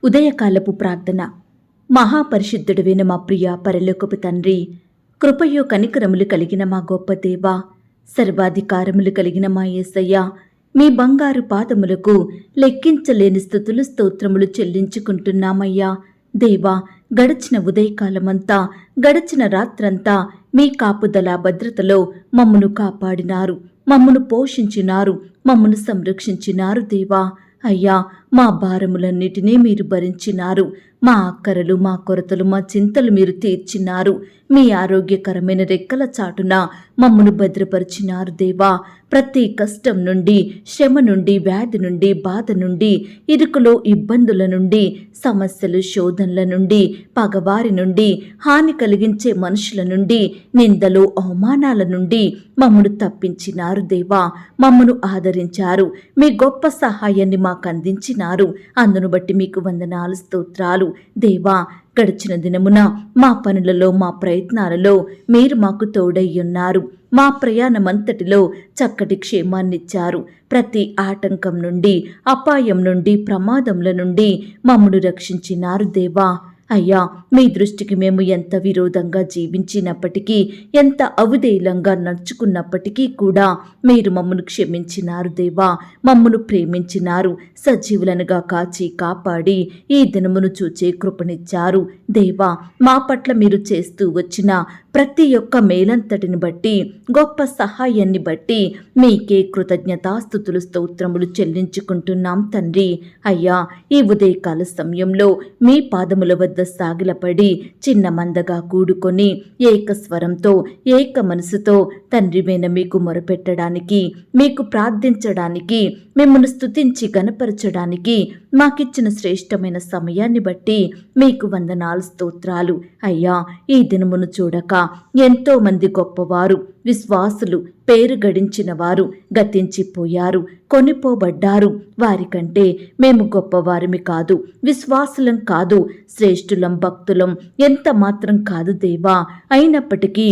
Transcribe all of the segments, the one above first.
ఉదయకాలపు ప్రార్థన. మహాపరిశుద్ధుడైన మా ప్రియ పరలోకపు తండ్రి, కృపయో కనికరములు కలిగిన మా గొప్ప దేవా, సర్వాధికారములు కలిగిన మా యేసయ్య, మీ బంగారు పాదములకు లెక్కించలేని స్తుతులు స్తోత్రములు చెల్లించుకుంటున్నామయ్యా. దేవా, గడిచిన ఉదయకాలమంతా, గడిచిన రాత్రంతా మీ కాపుదల భద్రతలో మమ్మను కాపాడినారు, మమ్మను పోషించినారు, మమ్మను సంరక్షించినారు. దేవా అయ్యా, మా భారములన్నిటినీ మీరు భరించినారు. మా అక్కరలు, మా కొరతలు, మా చింతలు మీరు తీర్చినారు. మీ ఆరోగ్యకరమైన రెక్కల చాటున మమ్మను భద్రపరిచినారు. దేవా, ప్రతి కష్టం నుండి, శ్రమ నుండి, వ్యాధి నుండి, బాధ నుండి, ఇరుకులో ఇబ్బందుల నుండి, సమస్యలు శోధనల నుండి, పగవారి నుండి, హాని కలిగించే మనుషుల నుండి, నిందలు అవమానాల నుండి మమ్మను తప్పించినారు. దేవా, మమ్మను ఆదరించారు. మీ గొప్ప సహాయాన్ని మాకు అందించినారు. అందును బట్టి మీకు వందనాలు, స్తోత్రాలు. దేవా, గడిచిన దినమున మా పనులలో, మా ప్రయత్నాలలో మీరు మాకు తోడయ్యున్నారు. మా ప్రయాణమంతటిలో చక్కటి క్షేమాన్నిచ్చారు. ప్రతి ఆటంకం నుండి, అపాయం నుండి, ప్రమాదముల నుండి మమ్మను రక్షించినారు. దేవా అయ్యా, మీ దృష్టికి మేము ఎంత విరోధంగా జీవించినప్పటికీ, ఎంత అవిధేయులంగా నడుచుకున్నప్పటికీ కూడా మీరు మమ్మను క్షమించినారు. దేవా, మమ్మను ప్రేమించినారు. సజీవులనుగా కాచి కాపాడి ఈ దినమును చూచే కృపనిచ్చారు. దేవా, మా పట్ల మీరు చేస్తూ వచ్చిన ప్రతి ఒక్క మేలంతటిని బట్టి, గొప్ప సహాయాన్ని బట్టి మీకే కృతజ్ఞతాస్తుతులు స్తోత్రములు చెల్లించుకుంటున్నాం తండ్రి. అయ్యా, ఈ ఉదయకాల సమయంలో మీ పాదముల వద్ద సాగిలపడి చిన్న మందగా కూడుకొని ఏకస్వరంతో, ఏక మనసుతో తండ్రివైన మీకు మొరపెట్టడానికి, మీకు ప్రార్థించడానికి, మిమ్మల్ని స్తుతించి గణపరచడానికి మాకిచ్చిన శ్రేష్టమైన సమయాన్ని బట్టి మీకు వందనాలు, స్తోత్రాలు. అయ్యా, ఈ దినమును చూడక ఎంతో మంది గొప్పవారు, విశ్వాసులు, పేరు గడించిన వారు గతించిపోయారు, కొనిపోబడ్డారు. వారికంటే మేము గొప్పవారిమి కాదు, విశ్వాసులం కాదు, శ్రేష్ఠులం, భక్తులం ఎంత మాత్రం కాదు దేవా. అయినప్పటికీ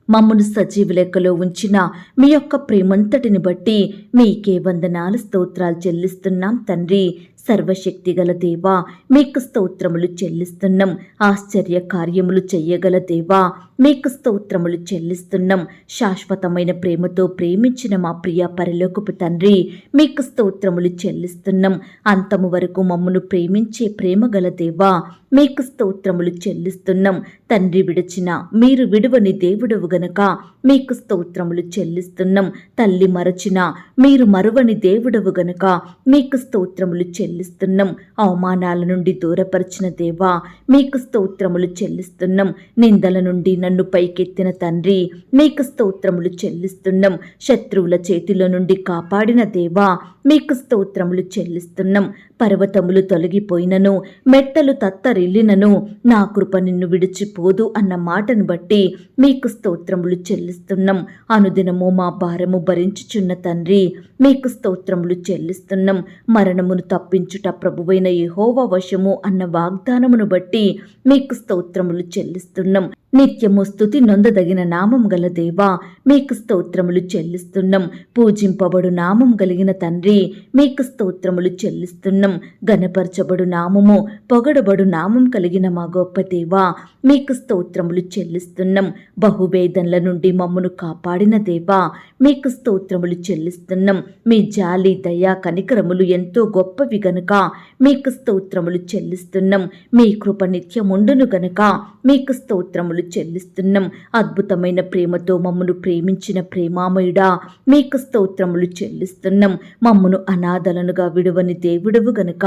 మమ్మను సజీవ లెక్కలో ఉంచిన మీ యొక్క ప్రేమంతటిని బట్టి మీకే వందనాలు, స్తోత్రాలు చెల్లిస్తున్నాం తండ్రి. సర్వశక్తిగల దేవా, మీకు స్తోత్రములు చెల్లిస్తున్నాం. ఆశ్చర్య కార్యములు చెయ్యగల దేవా, మీకు స్తోత్రములు చెల్లిస్తున్నాం. శాశ్వతమైన ప్రేమతో ప్రేమించిన మా ప్రియ పరలోకపు తండ్రి, మీకు స్తోత్రములు చెల్లిస్తున్నాం. అంతము వరకు మమ్మను ప్రేమించే ప్రేమగల దేవా, మీకు స్తోత్రములు చెల్లిస్తున్నాం. తండ్రి విడిచిన మీరు విడువని దేవుడవు గనక మీకు స్తోత్రములు చెల్లిస్తున్నాం. తల్లి మరచిన మీరు మరువని దేవుడవు గనక మీకు స్తోత్రములు చెల్లిస్తున్నాం. అవమానాల నుండి దూరపరిచిన దేవా, మీకు స్తోత్రములు చెల్లిస్తున్నాం. నిందల నుండి నన్ను పైకెత్తిన తండ్రి, మీకు స్తోత్రములు చెల్లిస్తున్నాం. శత్రువుల చేతిలో నుండి కాపాడిన దేవా, మీకు స్తోత్రములు చెల్లిస్తున్నాం. పర్వతములు తొలగిపోయినను, మెట్టలు తత్తరిల్లినను నా కృప నిన్ను విడిచిపోదు అన్న మాటను బట్టి మీకు స్తోత్రములు చెల్లిస్తున్నాం. అనుదినము మా భారము భరించుచున్న తండ్రి, మీకు స్తోత్రములు చెల్లిస్తున్నాం. మరణమును తప్పించుట ప్రభువైన యెహోవా వశము అన్న వాగ్దానమును బట్టి మీకు స్తోత్రములు చెల్లిస్తున్నాం. నిత్యము స్తుతి నొందదగిన నామం గల దేవా, మీకు స్తోత్రములు చెల్లిస్తున్నాం. పూజింపబడు నామం కలిగిన తండ్రి, మీకు స్తోత్రములు చెల్లిస్తున్నాం. గణపరచబడు నామము, పొగడబడు నామం కలిగిన మా గొప్ప దేవా, మీకు స్తోత్రములు చెల్లిస్తున్నాం. బహువేదనల నుండి మమ్మను కాపాడిన దేవా, మీకు స్తోత్రములు చెల్లిస్తున్నాం. మీ జాలి, దయ, కనికరములు ఎంతో గొప్పవి గనుక మీకు స్తోత్రములు చెల్లిస్తున్నాం. మీ కృప నిత్యముండును గనుక మీకు స్తోత్రములు చెల్లిస్తున్నాం. అద్భుతమైన ప్రేమతో మమ్మను ప్రేమించిన ప్రేమామయుడా, మీకు స్తోత్రములు చెల్లిస్తున్నాం. మమ్మను అనాథలనుగా విడువని దేవుడవు గనుక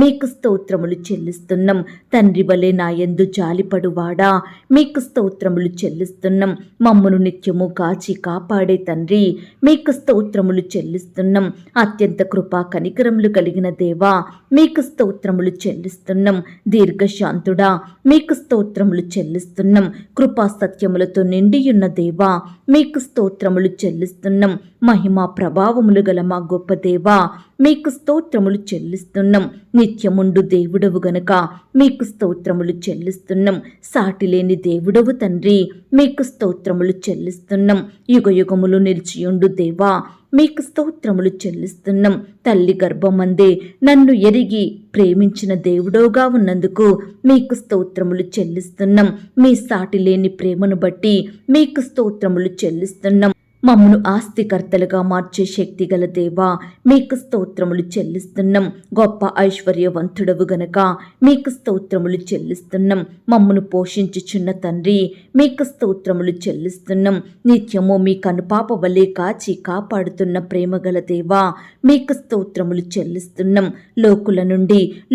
మీకు స్తోత్రములు చెల్లిస్తున్నాం. తండ్రి వలె నా యందు జాలిపడువాడా, మీకు స్తోత్రములు చెల్లిస్తున్నాం. మమ్మను నిత్యము కాచి కాపాడే తండ్రి, మీకు స్తోత్రములు చెల్లిస్తున్నాం. అత్యంత కృపా కనికరములు కలిగిన దేవా, మీకు స్తోత్రములు చెల్లిస్తున్నాం. దీర్ఘశాంతుడా, మీకు స్తోత్రములు చెల్లిస్తున్నాం. కృపా సత్యములతో నిండియున్న దేవా, మీకు స్తోత్రములు చెల్లిస్తున్నాం. మహిమా ప్రభావములు గల మా గొప్ప దేవా, మీకు స్తోత్రములు చెల్లిస్తున్నాం. నిత్యముండు దేవుడవు గనుక మీకు స్తోత్రములు చెల్లిస్తున్నాం. సాటిలేని దేవుడవు తండ్రి, మీకు స్తోత్రములు చెల్లిస్తున్నాం. యుగయుగములు నిలిచియుండు దేవా, మీకు స్తోత్రములు చెల్లిస్తున్నాం. తల్లి గర్భమందే నన్ను ఎరిగి ప్రేమించిన దేవుడోగా ఉన్నందుకు మీకు స్తోత్రములు చెల్లిస్తున్నాం. మీ సాటి లేని ప్రేమను బట్టి మీకు స్తోత్రములు చెల్లిస్తున్నాం. మమ్మను ఆస్తికర్తలుగా మార్చే శక్తిగల దేవా, మీకు స్తోత్రములు చెల్లిస్తున్నాం. గొప్ప ఐశ్వర్యవంతుడవు గనక మీకు స్తోత్రములు చెల్లిస్తున్నాం. మమ్మను పోషించుచున్న తండ్రి, మీకు స్తోత్రములు చెల్లిస్తున్నాం. నిత్యము మీ కనుపాప వలె కాచి కాపాడుతున్న ప్రేమగల దేవా, మీకు స్తోత్రములు చెల్లిస్తున్నాం.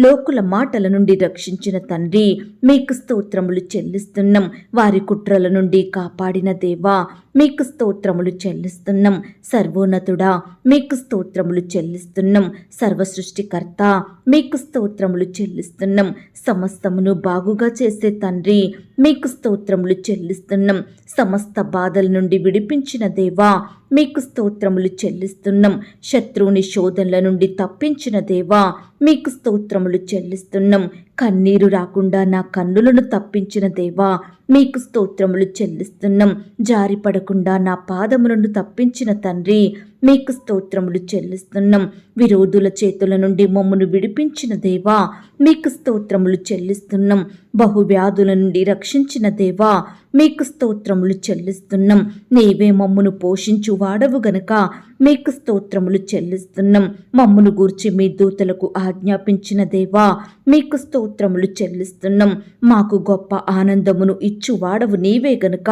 లోకుల మాటల నుండి రక్షించిన తండ్రి, మీకు స్తోత్రములు చెల్లిస్తున్నాం. వారి కుట్రల నుండి కాపాడిన దేవా, మీకు స్తోత్రములు చెల్లిస్తున్నాం. సర్వోన్నతుడా, మీకు స్తోత్రములు చెల్లిస్తున్నాం. సర్వ సృష్టికర్త, మీకు స్తోత్రములు చెల్లిస్తున్నాం. సమస్తమును బాగుగా చేసే తండ్రి, మీకు స్తోత్రములు చెల్లిస్తున్నాం. సమస్త బాధల నుండి విడిపించిన దేవా, మీకు స్తోత్రములు చెల్లిస్తున్నాం. శత్రువుని శోధనల నుండి తప్పించిన దేవా, మీకు స్తోత్రములు చెల్లిస్తున్నాం. కన్నీరు రాకుండా నా కన్నులను తప్పించిన దేవా, మీకు స్తోత్రములు చెల్లిస్తున్నాం. జారిపడకుండా నా పాదములను తప్పించిన తండ్రి, మీకు స్తోత్రములు చెల్లిస్తున్నాం. విరోధుల చేతుల నుండి మమ్మను విడిపించిన దేవా, మీకు స్తోత్రములు చెల్లిస్తున్నాం. బహువ్యాధుల నుండి రక్షించిన దేవా, మీకు స్తోత్రములు చెల్లిస్తున్నాం. నీవే మమ్మను పోషించు వాడవు గనక మీకు స్తోత్రములు చెల్లిస్తున్నాం. మమ్మను గూర్చి మీ దూతలకు ఆజ్ఞాపించిన దేవా, మీకు స్తోత్రములు చెల్లిస్తున్నాం. మాకు గొప్ప ఆనందమును ఇచ్చువాడవు నీవే గనుక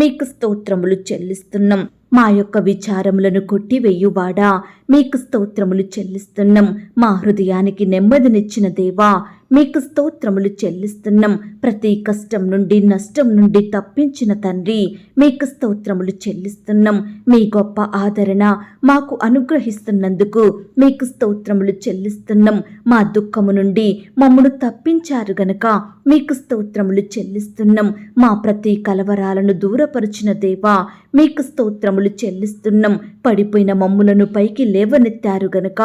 మీకు స్తోత్రములు చెల్లిస్తున్నాం. మా యొక్క విచారములను కొట్టివేయువాడా, మీకు స్తోత్రములు చెల్లిస్తున్నాం. మా హృదయానికి నెమ్మదినిచ్చిన దేవా, మీకు స్తోత్రములు చెల్లిస్తున్నాం. ప్రతి కష్టం నుండి నష్టం నుండి తప్పించిన తండ్రి, మీకు స్తోత్రములు చెల్లిస్తున్నాం. మీ గొప్ప ఆదరణ మాకు అనుగ్రహిస్తున్నందుకు మీకు స్తోత్రములు చెల్లిస్తున్నాం. మా దుఃఖము నుండి మమ్మను తప్పించారు గనక మీకు స్తోత్రములు చెల్లిస్తున్నాం. మా ప్రతి కలవరాలను దూరపరిచిన దేవా, మీకు స్తోత్రములు చెల్లిస్తున్నాం. పడిపోయిన మమ్ములను పైకి లేవనెత్తారు గనక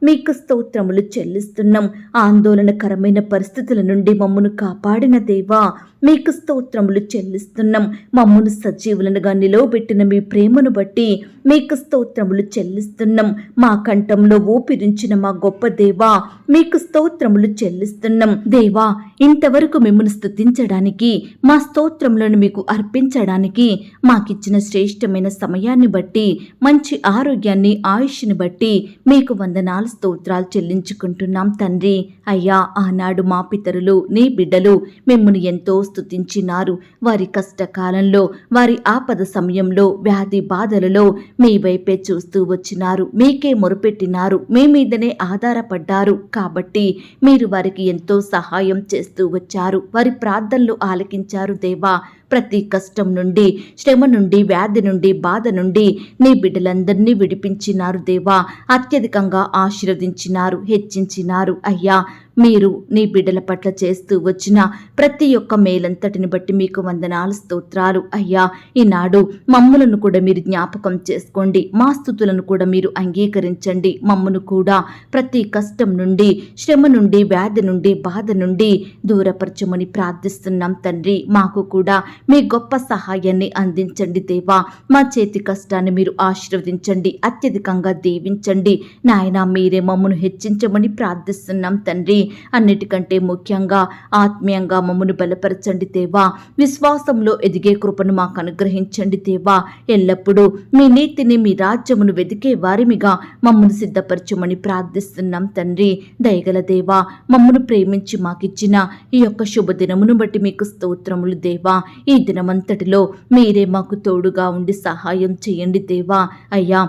మీకు స్తోత్రములు చెల్లిస్తున్నాం. ఆందోళనకరమైన పరిస్థితుల నుండి మమ్మను కాపాడిన దేవా, మీకు స్తోత్రములు చెల్లిస్తున్నాం. మమ్మను సజీవులనుగా నిలవబెట్టిన మీ ప్రేమను బట్టి మీకు స్తోత్రములు చెల్లిస్తున్నాం. మా కంఠంలో ఊపిరించిన మా గొప్ప దేవా, మీకు స్తోత్రములు చెల్లిస్తున్నాం. దేవా, ఇంతవరకు మిమ్మల్ని స్తుతించడానికి, మా స్తోత్రములను మీకు అర్పించడానికి మాకిచ్చిన శ్రేష్టమైన సమయాన్ని బట్టి, మంచి ఆరోగ్యాన్ని, ఆయుష్ని బట్టి మీకు వందనాలు స్తోత్రాలు చెల్లించుకుంటున్నాం తండ్రి. అయ్యా, ఆనాడు మా పితరులు, నీ బిడ్డలు మిమ్మల్ని ఎంతో స్తుతించినారు. వారి కష్టకాలంలో, వారి ఆపద సమయంలో, వ్యాధి బాధలలో మీ వైపే చూస్తూ వచ్చినారు. మీకే మొరుపెట్టినారు. మీ మీదనే ఆధారపడ్డారు. కాబట్టి మీరు వారికి ఎంతో సహాయం చేస్తూ వచ్చారు. వారి ప్రార్థనలు ఆలకించారు దేవా. ప్రతి కష్టం నుండి, శ్రమ నుండి, వ్యాధి నుండి, బాధ నుండి నీ బిడ్డలందరినీ విడిపించినారు దేవా. అత్యధికంగా ఆశీర్వదించినారు, హెచ్చించినారు. అయ్యా, మీరు నీ బిడ్డల పట్ల చేస్తూ వచ్చిన ప్రతి ఒక్క మేలంతటిని బట్టి మీకు వందనాలు స్తోత్రాలు. అయ్యా, ఈనాడు మమ్ములను కూడా మీరు జ్ఞాపకం చేసుకోండి. మా స్తుతులను కూడా మీరు అంగీకరించండి. మమ్మను కూడా ప్రతి కష్టం నుండి, శ్రమ నుండి, వ్యాధి నుండి, బాధ నుండి దూరపరచమని ప్రార్థిస్తున్నాం తండ్రి. మాకు కూడా మీ గొప్ప సహాయాన్ని అందించండి దేవా. మా చేతి కష్టాన్ని మీరు ఆశీర్వదించండి, అత్యధికంగా దీవించండి నాయనా. మీరే మమ్మను హెచ్చించమని ప్రార్థిస్తున్నాం తండ్రి. అన్నిటికంటే ముఖ్యంగా ఆత్మీయంగా మమ్మను బలపరచండి దేవా. విశ్వాసంలో ఎదిగే కృపను మాకు అనుగ్రహించండి దేవా. ఎల్లప్పుడూ మీ నీతిని, మీ రాజ్యమును వెతికే వారిమిగా మమ్మను సిద్ధపరచమని ప్రార్థిస్తున్నాం తండ్రి. దయగల దేవా, మమ్మను ప్రేమించి మాకిచ్చిన ఈ యొక్క శుభదినమును బట్టి మీకు స్తోత్రములు దేవా. ఈ దినమంతటిలో మీరే మాకు తోడుగా ఉండి సహాయం చేయండి దేవా. అయ్యా,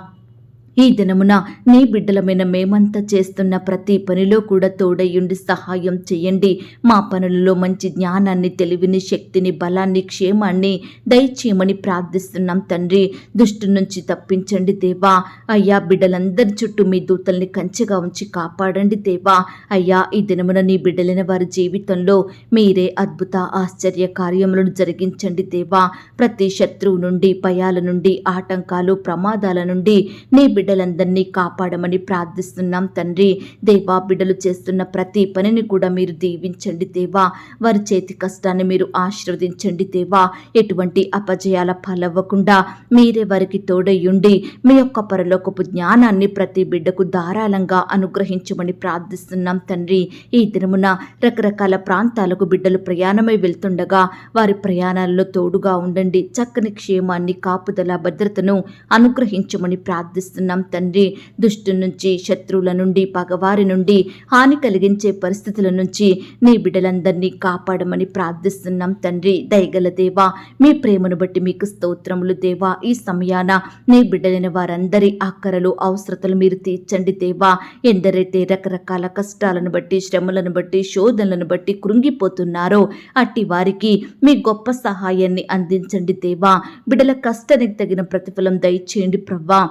ఈ దినమున నీ బిడ్డలమైన మేమంతా చేస్తున్న ప్రతి పనిలో కూడా తోడయ్యుండి సహాయం చేయండి. మా పనులలో మంచి జ్ఞానాన్ని, తెలివిని, శక్తిని, బలాన్ని, క్షేమాన్ని దయచేయమని ప్రార్థిస్తున్నాం తండ్రి. దుష్టు నుంచి తప్పించండి దేవా. అయ్యా, బిడ్డలందరి చుట్టూ మీ దూతల్ని కంచెగా ఉంచి కాపాడండి దేవా. అయ్యా, ఈ దినమున నీ బిడ్డలైన వారి జీవితంలో మీరే అద్భుత ఆశ్చర్య కార్యములను జరిగించండి దేవా. ప్రతి శత్రువు నుండి, భయాల నుండి, ఆటంకాలు, ప్రమాదాల నుండి నీ బిడ్డలందరినీ కాపాడమని ప్రార్థిస్తున్నాం తండ్రి. దేవా, బిడ్డలు చేస్తున్న ప్రతి పనిని కూడా మీరు దీవించండి దేవా. వారి చేతి కష్టాన్ని మీరు ఆశీర్వదించండి దేవా. ఎటువంటి అపజయాల పాలవ్వకుండా మీరే వారికి తోడయ్యుండి మీ యొక్క పరలోకపు జ్ఞానాన్ని ప్రతి బిడ్డకు ధారాళంగా అనుగ్రహించమని ప్రార్థిస్తున్నాం తండ్రి. ఈ దినమున రకరకాల ప్రాంతాలకు బిడ్డలు ప్రయాణమై వెళ్తుండగా వారి ప్రయాణాల్లో తోడుగా ఉండండి. చక్కని క్షేమాన్ని, కాపుదల, భద్రతను అనుగ్రహించమని ప్రార్థిస్తున్నాం తండ్రి. దుష్టు నుంచి, శత్రువుల నుండి, పగవారి నుండి, హాని కలిగించే పరిస్థితుల నుంచి నీ బిడ్డలందరినీ కాపాడమని ప్రార్థిస్తున్నాం తండ్రి. దయగల దేవా, మీ ప్రేమను బట్టి మీకు స్తోత్రములు దేవా. ఈ సమయాన నీ బిడ్డలైన వారందరి ఆకరలు, అవసరతలు మీరు తీర్చండి దేవా. ఎందరైతే రకరకాల కష్టాలను బట్టి, శ్రమలను బట్టి, శోధనలను బట్టి కృంగిపోతున్నారో అట్టి వారికి మీ గొప్ప సహాయాన్ని అందించండి దేవా. బిడ్డల కష్టానికి తగిన ప్రతిఫలం దయచేయండి ప్రవ్వా.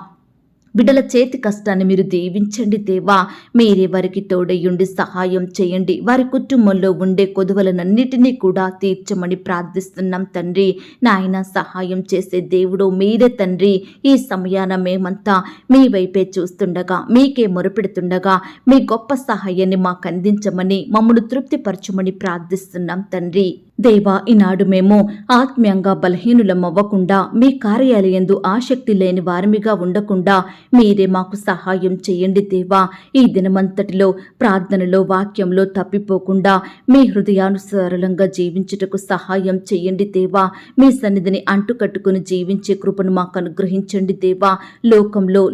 బిడ్డల చేతి కష్టాన్ని మీరు దీవించండి దేవా. మీరే వారికి తోడయ్యుండి సహాయం చేయండి. వారి కుటుంబంలో ఉండే కొదువలనన్నిటినీ కూడా తీర్చమని ప్రార్థిస్తున్నాం తండ్రి. నాయన, సహాయం చేసే దేవుడు మీరే తండ్రి. ఈ సమయాన మేమంతా మీ వైపే చూస్తుండగా, మీకే మొరపెడుతుండగా మీ గొప్ప సహాయాన్ని మాకు అందించమని, మమ్మల్ని తృప్తిపరచమని ప్రార్థిస్తున్నాం తండ్రి. దేవా, ఈనాడు మేము ఆత్మీయంగా బలహీనులమవ్వకుండా, మీ కార్యాలయందు ఆసక్తి లేని వారిమిగా ఉండకుండా మీరే మాకు సహాయం చేయండి దేవా. ఈ దినమంతటిలో ప్రార్థనలో, వాక్యంలో తప్పిపోకుండా మీ హృదయానుసారంగా జీవించుటకు సహాయం చేయండి దేవా. మీ సన్నిధిని అంటుకట్టుకుని జీవించే కృపను మాకు అనుగ్రహించండి దేవా.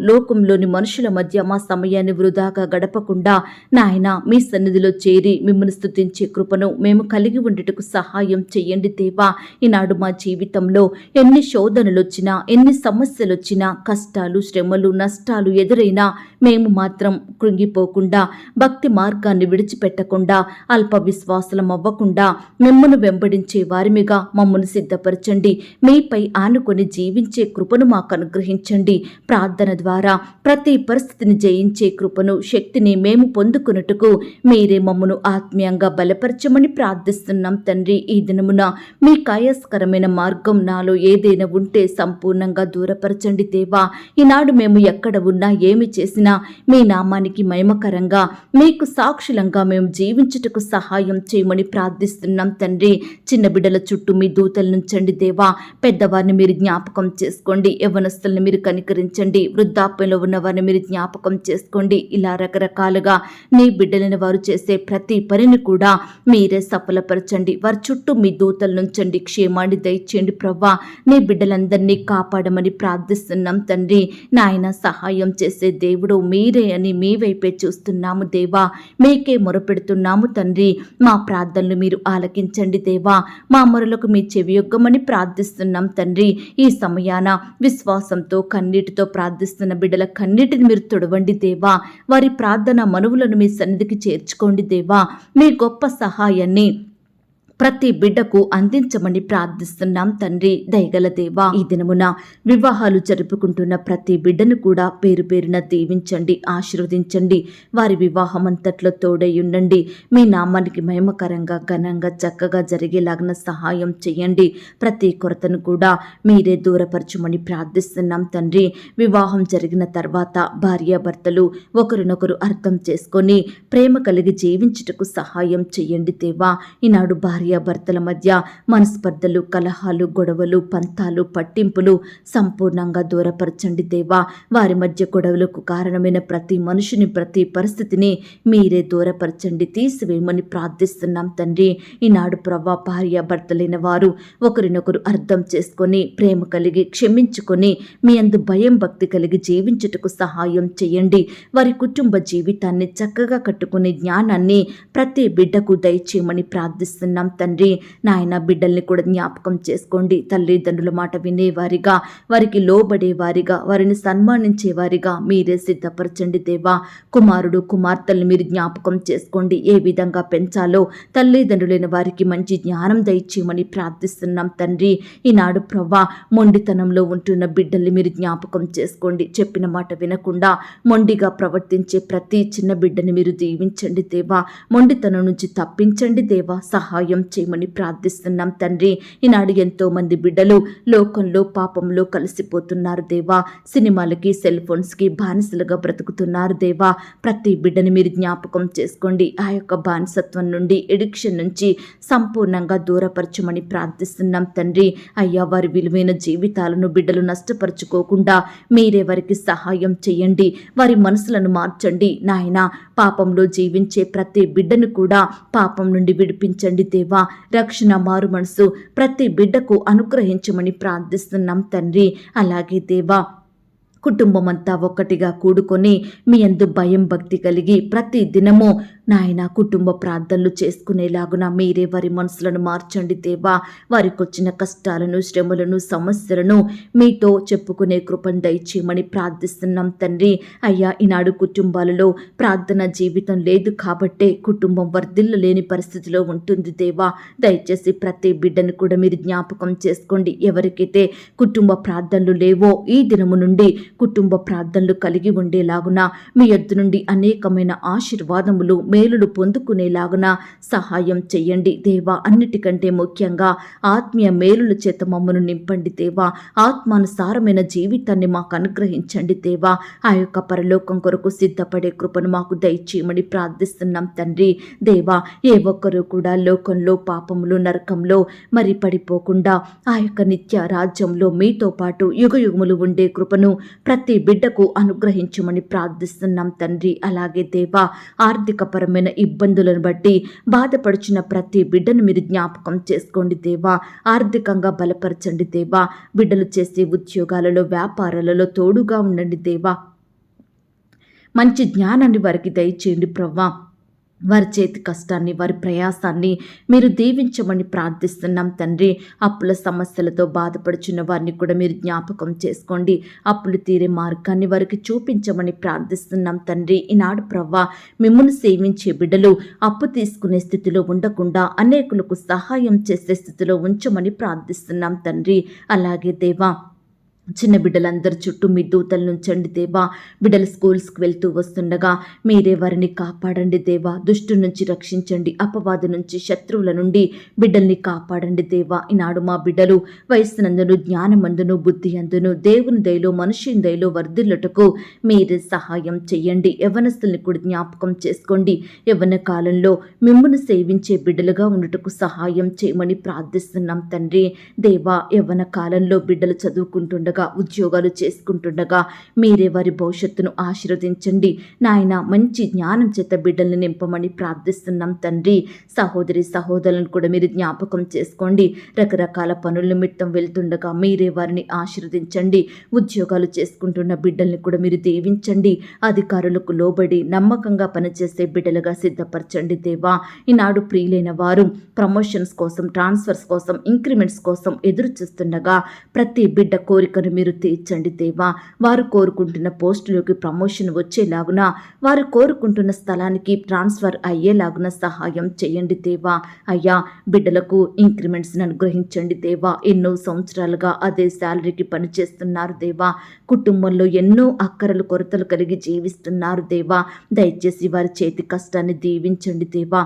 లోకంలోని మనుషుల మధ్య మా సమయాన్ని వృధాగా గడపకుండా నాయన, మీ సన్నిధిలో చేరి మిమ్మల్ని స్తుతించే కృపను మేము కలిగి ఉండటకు సహాయం చేయండి దేవా. ఈనాడు మా జీవితంలో ఎన్ని శోధనలు వచ్చినా, ఎన్ని సమస్యలు వచ్చినా, కష్టాలు, శ్రమలు, నష్టాలు ఎదురైనా మేము మాత్రం కృంగిపోకుండా, భక్తి మార్గాన్ని విడిచిపెట్టకుండా, అల్ప విశ్వాసులం అవ్వకుండా మిమ్మల్ని వెంబడించే వారిమిగా మమ్మల్ని సిద్ధపరచండి. మీపై ఆనుకొని జీవించే కృపను మాకు అనుగ్రహించండి. ప్రార్థన ద్వారా ప్రతి పరిస్థితిని జయించే కృపను, శక్తిని మేము పొందుకున్నట్టుకు మీరే మమ్మను ఆత్మీయంగా బలపరచమని ప్రార్థిస్తున్నాం తండ్రి. ఈ దినమున మీ కాయస్కరమైన మార్గం నాలో ఏదైనా ఉంటే సంపూర్ణంగా దూరపరచండి దేవా. ఈనాడు మేము ఎక్కడ ఉన్నా, ఏమి చేసినా మీ నామానికి మహిమకరంగా, మీకు సాక్షులంగా మేము జీవించుటకు సహాయం చేయమని ప్రార్థిస్తున్నాం తండ్రి. చిన్న బిడ్డల చుట్టూ మీ దూతలు నుంచండి దేవా. పెద్దవారిని మీరు జ్ఞాపకం చేసుకోండి. యవ్వనస్తులను మీరు కనికరించండి. వృద్ధాప్యంలో ఉన్న వారిని మీరు జ్ఞాపకం చేసుకోండి. ఇలా రకరకాలుగా నీ బిడ్డలైన వారు చేసే ప్రతి పనిని కూడా మీరే సఫలపరచండి. వారి చుట్టూ మీ దూతలు నుంచండి. క్షేమాన్ని దయచేయండి ప్రవ్వా. నీ బిడ్డలందరినీ కాపాడమని ప్రార్థిస్తున్నాం తండ్రి. నాయన, సహాయం చేసే దేవుడు మీరే అని మీ వైపే చూస్తున్నాము దేవా. మీకే మొరపెడుతున్నాము తండ్రి. మా ప్రార్థనలు మీరు ఆలకించండి దేవా. మా మొరలకు మీ చెవియొగ్గమని ప్రార్థిస్తున్నాం తండ్రి. ఈ సమయాన విశ్వాసంతో, కన్నీటితో ప్రార్థిస్తున్న బిడ్డల కన్నీటిని మీరు తొడవండి దేవా. వారి ప్రార్థన మనవులను మీ సన్నిధికి చేర్చుకోండి దేవా. మీ గొప్ప సహాయాన్ని ప్రతి బిడ్డకు అందించమని ప్రార్థిస్తున్నాం తండ్రి. దయగల దేవా, ఈ దినమున వివాహాలు జరుపుకుంటున్న ప్రతి బిడ్డను కూడా పేరు పేరున దీవించండి, ఆశీర్వదించండి. వారి వివాహం అంతట్లో తోడై ఉండండి. మీ నామానికి మహిమకరంగా, ఘనంగా, చక్కగా జరిగేలాగిన సహాయం చేయండి. ప్రతి కొరతను కూడా మీరే దూరపరచమని ప్రార్థిస్తున్నాం తండ్రి. వివాహం జరిగిన తర్వాత భార్యాభర్తలు ఒకరినొకరు అర్థం చేసుకొని ప్రేమ కలిగి జీవించుటకు సహాయం చేయండి దేవా. ఈనాడు భార్యాభర్తల మధ్య మనస్పర్ధలు, కలహాలు, గొడవలు, పంతాలు, పట్టింపులు సంపూర్ణంగా దూరపరచండి దేవా. వారి మధ్య గొడవలకు కారణమైన ప్రతి మనుషుని, ప్రతి పరిస్థితిని మీరే దూరపరచండి, తీసివేయమని ప్రార్థిస్తున్నాం తండ్రి. ఈనాడు ప్రభా, భార్యాభర్తలైన వారు ఒకరినొకరు అర్థం చేసుకొని ప్రేమ కలిగి క్షమించుకొని మీ అందు భయం, భక్తి కలిగి జీవించుటకు సహాయం చేయండి. వారి కుటుంబ జీవితాన్ని చక్కగా కట్టుకునే జ్ఞానాన్ని ప్రతి బిడ్డకు దయచేయమని ప్రార్థిస్తున్నాం తండ్రి. నాయన, బిడ్డల్ని కూడా జ్ఞాపకం చేసుకోండి. తల్లిదండ్రుల మాట వినేవారిగా, వారికి లోబడేవారిగా, వారిని సన్మానించేవారిగా మీరే సిద్ధపరచండి దేవా. కుమారుడు, కుమార్తెల్ని మీరు జ్ఞాపకం చేసుకోండి. ఏ విధంగా పెంచాలో తల్లిదండ్రులైన వారికి మంచి జ్ఞానం దయచేయమని ప్రార్థిస్తున్నాం తండ్రి. ఈనాడు ప్రవ్వా, మొండితనంలో ఉంటున్న బిడ్డల్ని మీరు జ్ఞాపకం చేసుకోండి. చెప్పిన మాట వినకుండా మొండిగా ప్రవర్తించే ప్రతి చిన్న బిడ్డని మీరు దీవించండి దేవా. మొండితనం నుంచి తప్పించండి దేవా. సహాయం చేయమని ప్రార్థిస్తున్నాం తండ్రి. ఈనాడు ఎంతో మంది బిడ్డలు లోకంలో పాపంలో కలిసిపోతున్నారు దేవా. సినిమాలకి సెల్ ఫోన్స్కి బానిసలుగా బ్రతుకుతున్నారు దేవా. ప్రతి బిడ్డని మీరు జ్ఞాపకం చేసుకోండి. ఆ యొక్క బానిసత్వం నుండి, ఎడిక్షన్ నుంచి సంపూర్ణంగా దూరపరచమని ప్రార్థిస్తున్నాం తండ్రి. అయ్యా, వారి విలువైన జీవితాలను బిడ్డలు నష్టపరుచుకోకుండా మీరే వారికి సహాయం చేయండి. వారి మనసులను మార్చండి నాయన. పాపంలో జీవించే ప్రతి బిడ్డను కూడా పాపం నుండి విడిపించండి దేవా. రక్షణ, మారు మనసు ప్రతి బిడ్డకు అనుగ్రహించమని ప్రార్థిస్తున్నాం తండ్రి. అలాగే దేవా, కుటుంబం అంతా ఒక్కటిగా కూడుకొని మీ యందు భయం భక్తి కలిగి ప్రతి దినము నాయన కుటుంబ ప్రార్థనలు చేసుకునేలాగున మీరే వారి మనసులను మార్చండి దేవా. వారికి వచ్చిన కష్టాలను, శ్రమలను, సమస్యలను మీతో చెప్పుకునే కృపను దయచేయమని ప్రార్థిస్తున్నాం తండ్రి. అయ్యా, ఈనాడు కుటుంబాలలో ప్రార్థన జీవితం లేదు కాబట్టే కుటుంబం వర్ధిల్లలేని పరిస్థితిలో ఉంటుంది దేవా. దయచేసి ప్రతి బిడ్డను కూడా మీరు జ్ఞాపకం చేసుకోండి. ఎవరికైతే కుటుంబ ప్రార్థనలు లేవో ఈ దినము నుండి కుటుంబ ప్రార్థనలు కలిగి ఉండేలాగున మీ యొద్ద నుండి అనేకమైన ఆశీర్వాదములు, మేలులు పొందుకునేలాగున సహాయం చెయ్యండి దేవా. అన్నిటికంటే ముఖ్యంగా ఆత్మీయ మేలుల చేత మమ్మను నింపండి దేవా. ఆత్మానుసారమైన జీవితాన్ని మాకు అనుగ్రహించండి దేవా. ఆ యొక్క పరలోకం కొరకు సిద్ధపడే కృపను మాకు దయచేయమని ప్రార్థిస్తున్నాం తండ్రి. దేవా, ఏ ఒక్కరూ కూడా లోకంలో, పాపంలో, నరకంలో మరి పడిపోకుండా ఆ యొక్క నిత్య రాజ్యంలో మీతో పాటు యుగయుగములు ఉండే కృపను ప్రతి బిడ్డకు అనుగ్రహించమని ప్రార్థిస్తున్నాం తండ్రి. అలాగే దేవా, ఆర్థికపరమైన ఇబ్బందులను బట్టి బాధపడుచున్న ప్రతి బిడ్డను మీరు జ్ఞాపకం చేసుకోండి దేవా. ఆర్థికంగా బలపరచండి దేవా. బిడ్డలు చేసే ఉద్యోగాలలో, వ్యాపారాలలో తోడుగా ఉండండి దేవా. మంచి జ్ఞానాన్ని వారికి దయచేయండి ప్రవ్వా. వారి చేతి కష్టాన్ని, వారి ప్రయాసాన్ని మీరు దీవించమని ప్రార్థిస్తున్నాం తండ్రి. అప్పుల సమస్యలతో బాధపడుచున్న వారిని కూడా మీరు జ్ఞాపకం చేసుకోండి. అప్పులు తీరే మార్గాన్ని వారికి చూపించమని ప్రార్థిస్తున్నాం తండ్రి. ఈనాడు ప్రవ్వా, మిమ్మల్ని సేవించే బిడ్డలు అప్పు తీసుకునే స్థితిలో ఉండకుండా అనేకులకు సహాయం చేసే స్థితిలో ఉంచమని ప్రార్థిస్తున్నాం తండ్రి. అలాగే దేవా, చిన్న బిడ్డలందరి చుట్టూ మీ దూతలు నుంచండి దేవా. బిడ్డలు స్కూల్స్కి వెళ్తూ వస్తుండగా మీరే వారిని కాపాడండి దేవా. దుష్టు నుంచి రక్షించండి. అపవాదు నుంచి, శత్రువుల నుండి బిడ్డల్ని కాపాడండి దేవా. ఈనాడు మా బిడ్డలు వయస్సునందును, జ్ఞానమందును, బుద్ధి అందును, దేవుని దయలో, మనుషుని దయలో వర్ధిల్లుటకు మీరే సహాయం చెయ్యండి. యవ్వనస్తుల్ని కూడా జ్ఞాపకం చేసుకోండి. యవ్వన కాలంలో మిమ్మును సేవించే బిడ్డలుగా ఉండుటకు సహాయం చేయమని ప్రార్థిస్తున్నాం తండ్రి. దేవా, యవ్వన కాలంలో బిడ్డలు చదువుకుంటుండగా, ఉద్యోగాలు చేసుకుంటుండగా మీరే వారి భవిష్యత్తును ఆశీర్వదించండి నాయన. మంచి జ్ఞానం చేత బిడ్డల్ని నింపమని ప్రార్థిస్తున్నాం తండ్రి. సహోదరి సహోదరులను కూడా మీరు జ్ఞాపకం చేసుకోండి. రకరకాల పనుల నిమిత్తం వెళ్తుండగా మీరే వారిని ఆశీర్వదించండి. ఉద్యోగాలు చేసుకుంటున్న బిడ్డల్ని కూడా మీరు దీవించండి. అధికారులకు లోబడి నమ్మకంగా పనిచేసే బిడ్డలుగా సిద్ధపరచండి దేవా. ఈనాడు ప్రియులైన వారు ప్రమోషన్స్ కోసం, ట్రాన్స్ఫర్స్ కోసం, ఇంక్రిమెంట్స్ కోసం ఎదురు చూస్తుండగా ప్రతి బిడ్డ కోరికను మీరు తీర్చండి దేవా. వారు కోరుకుంటున్న పోస్టులోకి ప్రమోషన్ వచ్చేలాగున, వారు కోరుకుంటున్న స్థలానికి ట్రాన్స్ఫర్ అయ్యేలాగున సహాయం చేయండి దేవా. అయ్యా, బిడ్డలకు ఇంక్రిమెంట్స్ని అనుగ్రహించండి దేవా. ఎన్నో సంవత్సరాలుగా అదే శాలరీకి పనిచేస్తున్నారు దేవా. కుటుంబంలో ఎన్నో అక్కరలు, కొరతలు కలిగి జీవిస్తున్నారు దేవా. దయచేసి వారి చేతి కష్టాన్ని దీవించండి దేవా.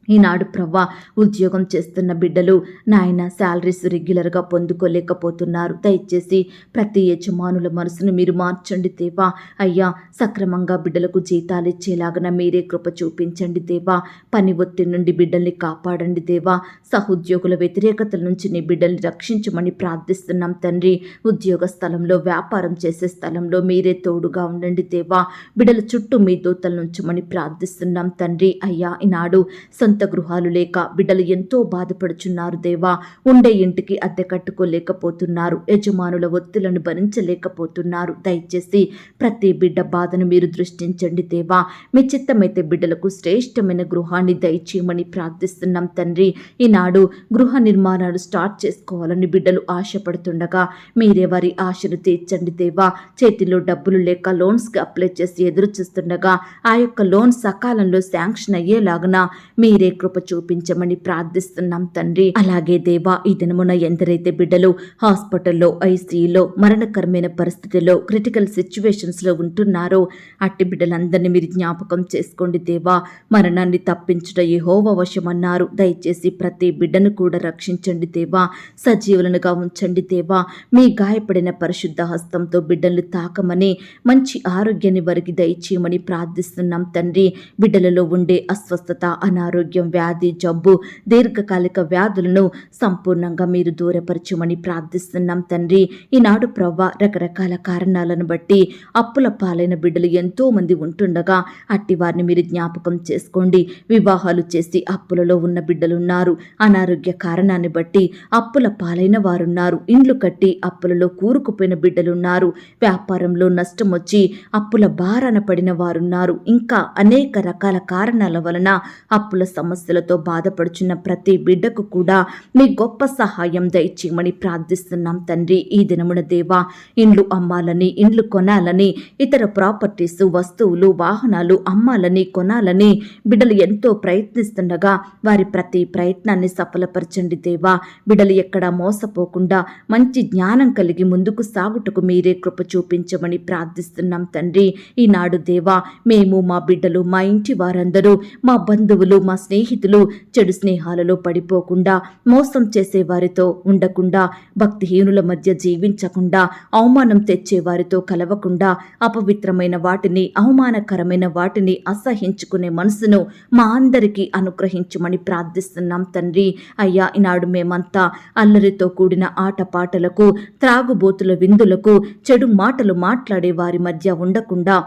ఈనాడు ప్రవ్వా, ఉద్యోగం చేస్తున్న బిడ్డలు నాయన శాలరీస్ రెగ్యులర్గా పొందుకోలేకపోతున్నారు. దయచేసి ప్రతి యజమానుల మనసును మీరు మార్చండి దేవా. అయ్యా, సక్రమంగా బిడ్డలకు జీతాలు ఇచ్చేలాగా మీరే కృప చూపించండి దేవా. పని ఒత్తిడి నుండి బిడ్డల్ని కాపాడండి దేవా. సహోద్యోగుల వ్యతిరేకతల నుంచి నీ బిడ్డల్ని రక్షించమని ప్రార్థిస్తున్నాం తండ్రి. ఉద్యోగ స్థలంలో, వ్యాపారం చేసే స్థలంలో మీరే తోడుగా ఉండండి దేవా. బిడ్డల చుట్టూ మీ దూతల నుంచమని ప్రార్థిస్తున్నాం తండ్రి. అయ్యా, ఈనాడు సొంత గృహాలు లేక బిడ్డలు ఎంతో బాధపడుచున్నారు దేవా. ఉండే ఇంటికి అద్దె కట్టుకోలేకపోతున్నారు. యజమానుల ఒత్తిళ్లను భరించలేకపోతున్నారు. దయచేసి ప్రతి బిడ్డ బాధను మీరు దృష్టించండి దేవా. మీ చిత్తమైతే బిడ్డలకు శ్రేష్టమైన గృహాన్ని దయచేయమని ప్రార్థిస్తున్నాం తండ్రి. ఈనాడు గృహ నిర్మాణాలు స్టార్ట్ చేసుకోవాలని బిడ్డలు ఆశపడుతుండగా మీరే వారి ఆశను తీర్చండి దేవా. చేతిలో డబ్బులు లేక లోన్స్కి అప్లై చేసి ఎదురు చూస్తుండగా ఆ యొక్క లోన్ సకాలంలో శాంక్షన్ అయ్యేలాగున మీరే మీరే కృప చూపించమని ప్రార్థిస్తున్నాం తండ్రి. అలాగే దేవా, ఈ దినమున ఎందరైతే బిడ్డలు హాస్పిటల్లో, ఐసీయూలో, మరణకరమైన పరిస్థితుల్లో, క్రిటికల్ సిచ్యువేషన్స్ లో ఉంటున్నారో అట్టి బిడ్డలందరినీ మీరు జ్ఞాపకం చేసుకోండి దేవా. మరణాన్ని తప్పించుట యెహోవా వశమన్నారు. దయచేసి ప్రతి బిడ్డను కూడా రక్షించండి దేవా. సజీవులనుగా ఉంచండి దేవా. మీ గాయపడిన పరిశుద్ధ హస్తంతో బిడ్డలు తాకమని, మంచి ఆరోగ్యాన్ని వారికి దయచేయమని ప్రార్థిస్తున్నాం తండ్రి. బిడ్డలలో ఉండే అస్వస్థత, అనారోగ్యం, వ్యాధి, జబ్బు, దీర్ఘకాలిక వ్యాధులను సంపూర్ణంగా మీరు దూరపరచమని ప్రార్థిస్తున్నాం తండ్రి. ఈనాడు ప్రవ్వా, రకరకాల కారణాలను బట్టి అప్పుల పాలైన బిడ్డలు ఎంతో మంది ఉంటుండగా అట్టి వారిని మీరు జ్ఞాపకం చేసుకోండి. వివాహాలు చేసి అప్పులలో ఉన్న బిడ్డలున్నారు. అనారోగ్య కారణాన్ని బట్టి అప్పుల పాలైన వారున్నారు. ఇండ్లు కట్టి అప్పులలో కూరుకుపోయిన బిడ్డలున్నారు. వ్యాపారంలో నష్టం వచ్చి అప్పుల భారాన పడిన వారున్నారు. ఇంకా అనేక రకాల కారణాల వలన అప్పుల సమస్యలతో బాధపడుచున్న ప్రతి బిడ్డకు కూడా మీ గొప్ప సహాయం దయచేయమని ప్రార్థిస్తున్నాం తండ్రి. ఈ దినమున దేవా, ఇండ్లు అమ్మాలని, ఇండ్లు కొనాలని, ఇతర ప్రాపర్టీస్, వస్తువులు, వాహనాలు అమ్మాలని, కొనాలని బిడ్డలు ఎంతో ప్రయత్నిస్తుండగా వారి ప్రతి ప్రయత్నాన్ని సఫలపరచండి దేవా. బిడ్డలు ఎక్కడా మోసపోకుండా మంచి జ్ఞానం కలిగి ముందుకు సాగుటకు మీరే కృప చూపించమని ప్రార్థిస్తున్నాం తండ్రి. ఈనాడు దేవా, మేము, మా బిడ్డలు, మా ఇంటి వారందరూ, మా బంధువులు, మా స్నేహితులు చెడు స్నేహాలలో పడిపోకుండా, మోసం చేసే వారితో ఉండకుండా, భక్తిహీనుల మధ్య జీవించకుండా, అవమానం తెచ్చే వారితో కలవకుండా, అపవిత్రమైన వాటిని, అవమానకరమైన వాటిని అసహించుకునే మనసును మా అందరికీ అనుగ్రహించమని ప్రార్థిస్తున్నాం తండ్రి. అయ్యా, ఈనాడు మేమంతా అల్లరితో కూడిన ఆటపాటలకు, త్రాగుబోతుల విందులకు, చెడు మాటలు మాట్లాడే వారి మధ్య ఉండకుండా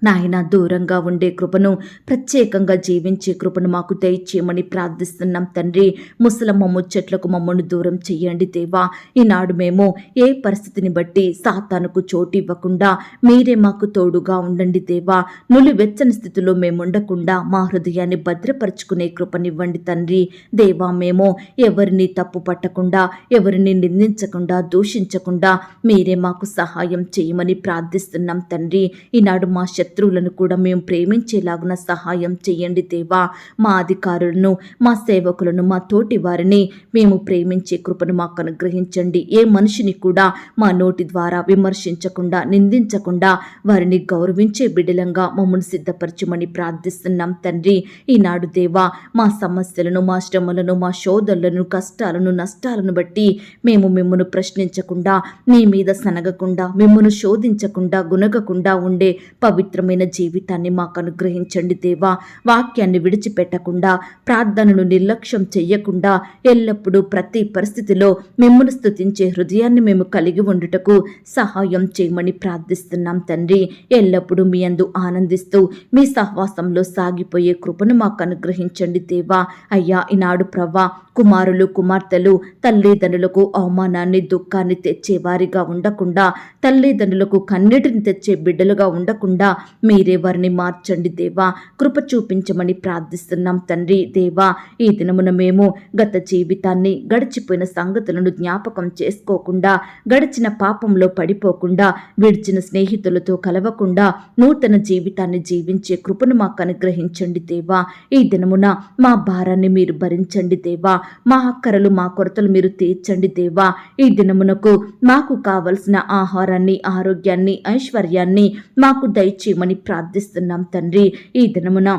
నాయన దూరంగా ఉండే కృపను, ప్రత్యేకంగా జీవించే కృపను మాకు దయచేయమని ప్రార్థిస్తున్నాం తండ్రి. ముసలమ్మ ముచ్చట్లకు మమ్మల్ని దూరం చెయ్యండి దేవా. ఈనాడు మేము ఏ పరిస్థితిని బట్టి సాతానుకు చోటు ఇవ్వకుండా మీరే మాకు తోడుగా ఉండండి దేవా. నులివెచ్చని స్థితిలో మేము ఉండకుండా మా హృదయాన్ని భద్రపరుచుకునే కృపనివ్వండి తండ్రి. దేవా, మేము ఎవరిని తప్పు పట్టకుండా, ఎవరిని నిందించకుండా, దూషించకుండా మీరే మాకు సహాయం చేయమని ప్రార్థిస్తున్నాం తండ్రి. ఈనాడు మా శత్రువులను కూడా మేము ప్రేమించేలాగున సహాయం చేయండి దేవా. మా అధికారులను, మా సేవకులను, మా తోటి వారిని మేము ప్రేమించే కృపను మాకు అనుగ్రహించండి. ఏ మనిషిని కూడా మా నోటి ద్వారా విమర్శించకుండా, నిందించకుండా వారిని గౌరవించే బిడ్డలంగా మమ్మల్ని సిద్ధపరచమని ప్రార్థిస్తున్నాం తండ్రి. ఈనాడు దేవా, మా సమస్యలను, మా శ్రమలను, మా శోధనలను, కష్టాలను, నష్టాలను బట్టి మేము మిమ్మల్ని ప్రశ్నించకుండా, మీ మీద సనగకుండా, మిమ్మల్ని శోధించకుండా, గునగకుండా ఉండే పవిత్రమైన జీవితాన్ని మాకు అనుగ్రహించండి దేవా. వాక్యాన్ని విడిచిపెట్టకుండా, ప్రార్థనను నిర్లక్ష్యం చెయ్యకుండా, ఎల్లప్పుడూ ప్రతి పరిస్థితిలో మిమ్మల్ని స్తుతించే హృదయాన్ని మేము కలిగి ఉండుటకు సహాయం చేయమని ప్రార్థిస్తున్నాం తండ్రి. ఎల్లప్పుడూ మీ యందు ఆనందిస్తూ మీ సహవాసంలో సాగిపోయే కృపను మాకు అనుగ్రహించండి దేవా. అయ్యా, ఈనాడు ప్రవ్వా, కుమారులు, కుమార్తెలు తల్లిదండ్రులకు అవమానాన్ని, దుఃఖాన్ని తెచ్చేవారిగా ఉండకుండా, తల్లిదండ్రులకు కన్నీటిని తెచ్చే బిడ్డలుగా ఉండకుండా మీరే వారిని మార్చండి దేవా. కృప చూపించమని ప్రార్థిస్తున్నాం తండ్రి. దేవా, ఈ దినమున మేము గత జీవితాన్ని, గడిచిపోయిన సంగతులను జ్ఞాపకం చేసుకోకుండా, గడిచిన పాపంలో పడిపోకుండా, విడిచిన స్నేహితులతో కలవకుండా నూతన జీవితాన్ని జీవించే కృపను మాకు అనుగ్రహించండి దేవా. ఈ దినమున మా భారాన్ని మీరు భరించండి దేవా. మా అక్కరలు, మా కొరతలు మీరు తీర్చండి దేవా. ఈ దినమునకు మాకు కావలసిన ఆహారాన్ని, ఆరోగ్యాన్ని, ఐశ్వర్యాన్ని మాకు దయచేయమని ప్రార్థిస్తున్నాం తండ్రి. ఈ దినమున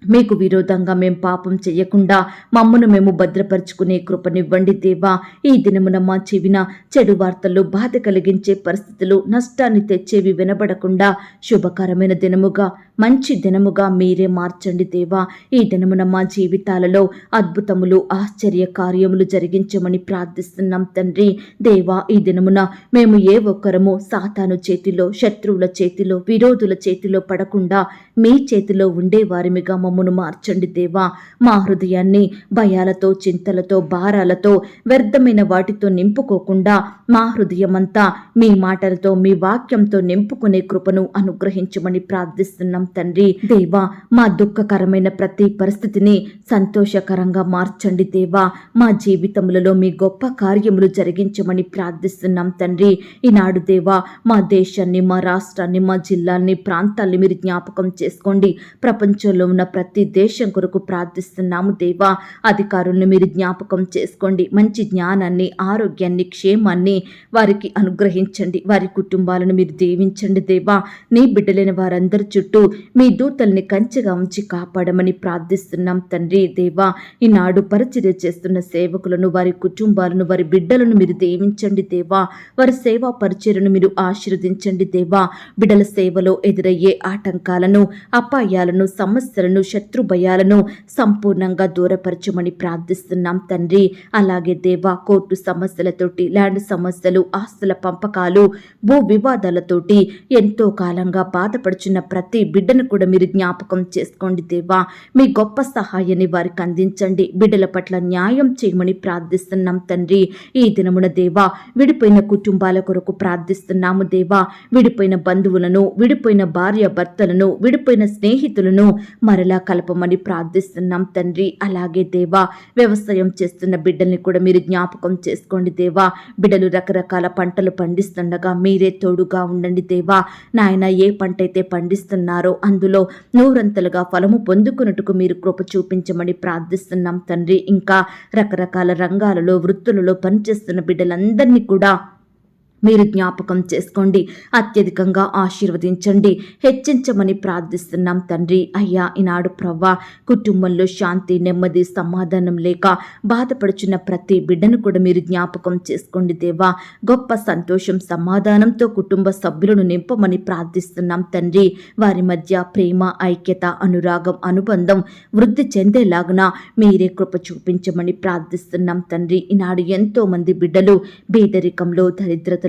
మీకు విరోధంగా మేము పాపం చెయ్యకుండా మమ్మను మేము భద్రపరుచుకునే కృపనివ్వండి దేవా. ఈ దినమున మా చెవిన చెడు వార్తలు, బాధ కలిగించే పరిస్థితులు, నష్టాన్ని తెచ్చేవి వినబడకుండా శుభకరమైన దినముగా, మంచి దినముగా మీరే మార్చండి దేవా. ఈ దినమున మా జీవితాలలో అద్భుతములు, ఆశ్చర్య కార్యములు జరిగించమని ప్రార్థిస్తున్నాం తండ్రి. దేవా, ఈ దినమున మేము ఏ ఒక్కరము సాతాను చేతిలో, శత్రువుల చేతిలో, విరోధుల చేతిలో పడకుండా మీ చేతిలో ఉండేవారిమిగా మమ్మను మార్చండి దేవా. మా హృదయాన్ని భయాలతో, చింతలతో, భారాలతో, వ్యర్థమైన వాటితో నింపుకోకుండా మా హృదయమంతా మీ మాటలతో, మీ వాక్యంతో నింపుకునే కృపను అనుగ్రహించమని ప్రార్థిస్తున్నాం తండ్రి. దేవా, మా దుఃఖకరమైన ప్రతి పరిస్థితిని సంతోషకరంగా మార్చండి దేవా. మా జీవితములలో మీ గొప్ప కార్యములు జరిగించమని ప్రార్థిస్తున్నాం తండ్రి. ఈనాడు దేవా, మా దేశాన్ని, మా రాష్ట్రాన్ని, మా జిల్లాల్ని, ప్రాంతాల్ని మీరు జ్ఞాపకం చేసుకోండి. ప్రపంచంలో ఉన్న ప్రతి దేశం కొరకు ప్రార్థిస్తున్నాము దేవా. అధికారులను మీరు జ్ఞాపకం చేసుకోండి. మంచి జ్ఞానాన్ని, ఆరోగ్యాన్ని, క్షేమాన్ని వారికి అనుగ్రహించండి. వారి కుటుంబాలను మీరు దీవించండి దేవా. నీ బిడ్డలైన వారందరి చుట్టూ మీ దూతల్ని కంచెగా ఉంచి కాపాడమని ప్రార్థిస్తున్నాం తండ్రి. దేవా, ఈనాడు పరిచర్య చేస్తున్న సేవకులను, వారి కుటుంబాలను, వారి బిడ్డలను మీరు దీవించండి దేవా. వారి సేవా పరిచర్యను మీరు ఆశీర్వదించండి దేవా. బిడ్డల సేవలో ఎదురయ్యే ఆటంకాలను, అపాయాలను, సమస్యలను, శత్రు భయాలను సంపూర్ణంగా దూరపరచమని ప్రార్థిస్తున్నాం తండ్రి. అలాగే దేవా, కోర్టు సమస్యలతోటి, ల్యాండ్ సమస్యలు, ఆస్తుల పంపకాలు, భూ వివాదాలతోటి ఎంతో కాలంగా బాధపడుచున్న ప్రతి బిడ్డను కూడా మీరు జ్ఞాపకం చేసుకోండి దేవా. మీ గొప్ప సహాయాన్ని వారికి అందించండి. బిడ్డల పట్ల న్యాయం చేయమని ప్రార్థిస్తున్నాం తండ్రి. ఈ దినమున దేవా, విడిపోయిన కుటుంబాల కొరకు ప్రార్థిస్తున్నాము దేవా. విడిపోయిన బంధువులను, విడిపోయిన భార్య భర్తలను, విడిపోయిన స్నేహితులను మరలా కలపమని ప్రార్థిస్తున్నాం తండ్రి. అలాగే దేవా, వ్యవసాయం చేస్తున్న బిడ్డల్ని కూడా మీరు జ్ఞాపకం చేసుకోండి దేవా. బిడ్డలు రకరకాల పంటలు పండిస్తుండగా మీరే తోడుగా ఉండండి దేవా. నాయన, ఏ పంట అయితే పండిస్తున్నారో అందులో నూరంతలుగా ఫలము పొందుకున్నట్టుకు మీరు కృప చూపించమని ప్రార్థిస్తున్నాం తండ్రి. ఇంకా రకరకాల రంగాలలో, వృత్తులలో పనిచేస్తున్న బిడ్డలందరినీ కూడా మీరు జ్ఞాపకం చేసుకోండి. అత్యధికంగా ఆశీర్వదించండి, హెచ్చించమని ప్రార్థిస్తున్నాం తండ్రి. అయ్యా, ఈనాడు ప్రవ్వా, కుటుంబంలో శాంతి, నెమ్మది, సమాధానం లేక బాధపడుచున్న ప్రతి బిడ్డను కూడా మీరు జ్ఞాపకం చేసుకోండి దేవా. గొప్ప సంతోషం, సమాధానంతో కుటుంబ సభ్యులను నింపమని ప్రార్థిస్తున్నాం తండ్రి. వారి మధ్య ప్రేమ, ఐక్యత, అనురాగం, అనుబంధం వృద్ధి చెందేలాగున మీరే కృప చూపించమని ప్రార్థిస్తున్నాం తండ్రి. ఈనాడు ఎంతో మంది బిడ్డలు బీదరికంలో, దరిద్రత,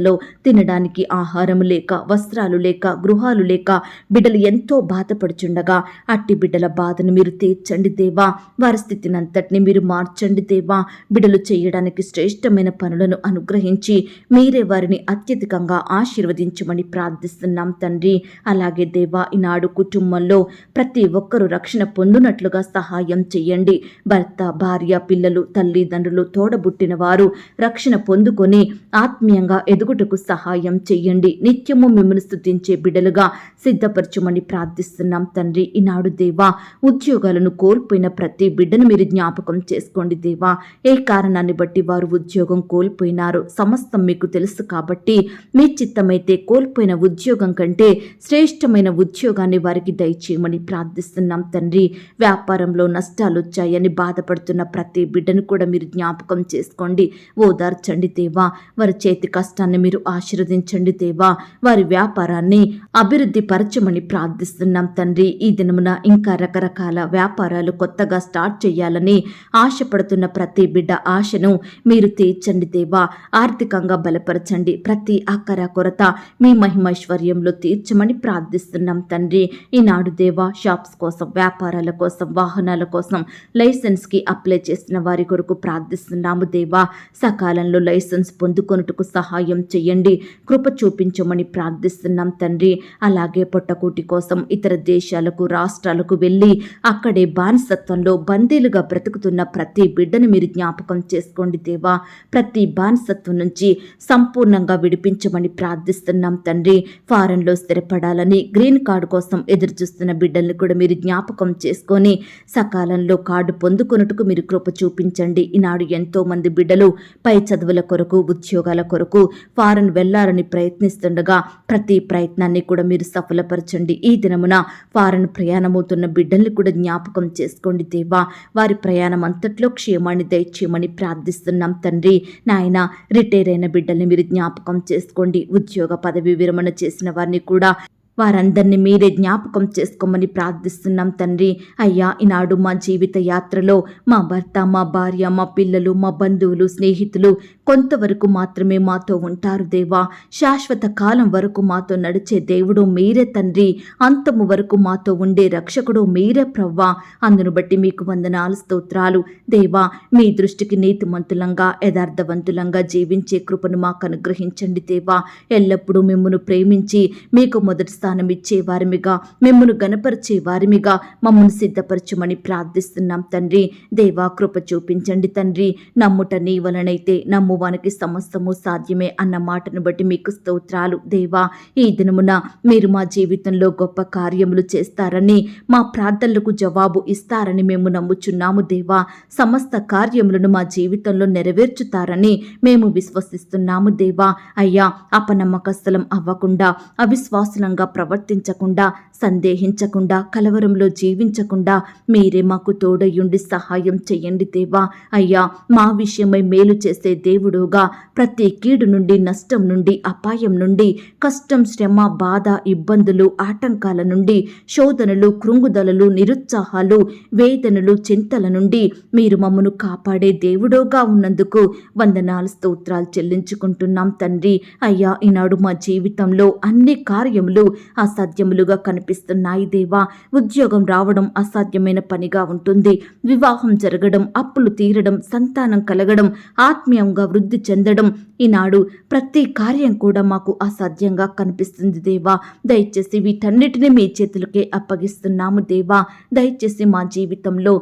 తినడానికి ఆహారం లేక, వస్త్రాలు లేక, గృహాలు లేక బిడ్డలు ఎంతో బాధపడుచుండగా అట్టి బిడ్డల బాధను మీరు తీర్చండి దేవా. వారి స్థితిని అంతటిని మీరు మార్చండి దేవా. బిడ్డలు చేయడానికి శ్రేష్టమైన పనులను అనుగ్రహించి మీరే వారిని అత్యధికంగా ఆశీర్వదించమని ప్రార్థిస్తున్నాం తండ్రి. అలాగే దేవా, ఈనాడు కుటుంబంలో ప్రతి ఒక్కరూ రక్షణ పొందునట్లుగా సహాయం చేయండి. భర్త, భార్య, పిల్లలు, తల్లిదండ్రులు, తోడబుట్టిన వారు రక్షణ పొందుకొని ఆత్మీయంగా ఎదుగుటకు సహాయం చెయ్యండి. నిత్యము మిమ్మల్ని స్తుతించే బిడ్డలుగా సిద్ధపరచమని ప్రార్థిస్తున్నాం తండ్రి. ఈనాడు దేవా, ఉద్యోగాలను కోల్పోయిన ప్రతి బిడ్డను మీరు జ్ఞాపకం చేసుకోండి దేవా. ఏ కారణాన్ని బట్టి వారు ఉద్యోగం కోల్పోయినారో సమస్తం మీకు తెలుసు కాబట్టి మీ చిత్తమైతే కోల్పోయిన ఉద్యోగం కంటే శ్రేష్టమైన ఉద్యోగాన్ని వారికి దయచేయమని ప్రార్థిస్తున్నాం తండ్రి. వ్యాపారంలో నష్టాలు వచ్చాయని బాధపడుతున్న ప్రతి బిడ్డను కూడా మీరు జ్ఞాపకం చేసుకోండి, ఓదార్చండి దేవా. వారి చేతి కష్టాన్ని మీరు ఆశీర్వదించండి దేవా. వారి వ్యాపారాన్ని అభివృద్ధి పరచమని ప్రార్థిస్తున్నాం తండ్రి. ఈ దినమున ఇంకా రకరకాల వ్యాపారాలు కొత్తగా స్టార్ట్ చేయాలని ఆశపడుతున్న ప్రతి బిడ్డ ఆశను మీరు తీర్చండి దేవా. ఆర్థికంగా బలపరచండి. ప్రతి ఆకర కొరత మీ మహిమైశ్వర్యంలో తీర్చమని ప్రార్థిస్తున్నాం తండ్రి. ఈనాడు దేవా, షాప్స్ కోసం, వ్యాపారాల కోసం, వాహనాల కోసం లైసెన్స్కి అప్లై చేసిన వారి కొరకు ప్రార్థిస్తున్నాము దేవా. సకాలంలో లైసెన్స్ పొందుకొనుటకు సహాయం చెయ్యండి, కృప చూపించమని ప్రార్థిస్తున్నాం తండ్రి. అలాగే పొట్టకూటి కోసం ఇతర దేశాలకు, రాష్ట్రాలకు వెళ్ళి అక్కడే బానిసత్వంలో బందీలుగా బ్రతుకుతున్న ప్రతి బిడ్డను మీరు జ్ఞాపకం చేసుకోండి దేవా. ప్రతి బానిసత్వం నుంచి సంపూర్ణంగా విడిపించమని ప్రార్థిస్తున్నాం తండ్రి. ఫారెన్లో స్థిరపడాలని గ్రీన్ కార్డు కోసం ఎదురు చూస్తున్న బిడ్డల్ని కూడా మీరు జ్ఞాపకం చేసుకొని సకాలంలో కార్డు పొందుకొనుటకు మీరు కృప చూపించండి. ఈనాడు ఎంతో మంది బిడ్డలు పై చదువుల కొరకు, ఉద్యోగాల కొరకు ఫారెన్ వెళ్లాలని ప్రయత్నిస్తుండగా ప్రతి ప్రయత్నాన్ని కూడా మీరు సఫలపరచండి. ఈ దినమున ఫారెన్ ప్రయాణమవుతున్న బిడ్డల్ని కూడా జ్ఞాపకం చేసుకోండి దేవా. వారి ప్రయాణం అంతట్లో క్షేమాన్ని దయచేయమని ప్రార్థిస్తున్నాం తండ్రి. నాయన, రిటైర్ అయిన బిడ్డల్ని మీరు జ్ఞాపకం చేసుకోండి. ఉద్యోగ పదవి విరమణ చేసిన వారిని కూడా వారందరినీ మీరే జ్ఞాపకం చేసుకోమని ప్రార్థిస్తున్నాం తండ్రి. అయ్యా, ఈనాడు మా జీవిత యాత్రలో మా భర్త, మా భార్య, మా పిల్లలు, మా బంధువులు, స్నేహితులు కొంతవరకు మాత్రమే మాతో ఉంటారు దేవా. శాశ్వత కాలం వరకు మాతో నడిచే దేవుడు మీరే తండ్రి. అంతము వరకు మాతో ఉండే రక్షకుడు మీరే ప్రవ్వా. అందును బట్టి మీకు వందనాలు, స్తోత్రాలు దేవా. మీ దృష్టికి నీతిమంతులంగా, యథార్థవంతులంగా జీవించే కృపను మాకు అనుగ్రహించండి దేవా. ఎల్లప్పుడూ మిమ్మును ప్రేమించి మీకు మొదటి స్థానం ఇచ్చే వారిమిగా, మిమ్మను గణపరిచే వారిమిగా మమ్మల్ని సిద్ధపరచమని ప్రార్థిస్తున్నాం తండ్రి. దేవా, కృప చూపించండి తండ్రి. నమ్ముట నీ వలనైతే నమ్మువానికి సమస్తము సాధ్యమే అన్న మాటను బట్టి మీకు స్తోత్రాలు దేవా. ఈ దినమున మీరు మా జీవితంలో గొప్ప కార్యములు చేస్తారని, మా ప్రార్థనలకు జవాబు ఇస్తారని మేము నమ్ముచున్నాము దేవా. సమస్త కార్యములను మా జీవితంలో నెరవేర్చుతారని మేము విశ్వసిస్తున్నాము దేవా. అయ్యా, అపనమ్మకస్థలం అవ్వకుండా, అవిశ్వాసంగా ప్రవర్తించకుండా, సందేహించకుండా, కలవరంలో జీవించకుండా మీరే మాకు తోడయుండి సహాయం చేయండి దేవా. అయ్యా, మా విషయమై మేలు చేసే దేవుడుగా ప్రతి కీడు నుండి, నష్టం నుండి, అపాయం నుండి, కష్టం, శ్రమ, బాధ, ఇబ్బందులు, ఆటంకాల నుండి, శోధనలు, కృంగుదలలు, నిరుత్సాహాలు, వేదనలు, చింతల నుండి మీరు మమ్మను కాపాడే దేవుడుగా ఉన్నందుకు వందనాలు, స్తోత్రాలు చెల్లించుకుంటున్నాం తండ్రి. అయ్యా, ఈనాడు మా జీవితంలో అన్ని కార్యములు అసాధ్యములుగా కనిపిస్తున్నాయి దేవా. ఉద్యోగం రావడం అసాధ్యమైన పనిగా ఉంటుంది. వివాహం జరగడం, అప్పులు తీరడం, సంతానం కలగడం, ఆత్మీయంగా వృద్ధి చెందడం, ఈనాడు ప్రతి కార్యం కూడా మాకు అసాధ్యంగా కనిపిస్తుంది దేవా. దయచేసి వీటన్నిటిని మీ చేతులకే అప్పగిస్తున్నాము దేవా. దయచేసి మా జీవితంలో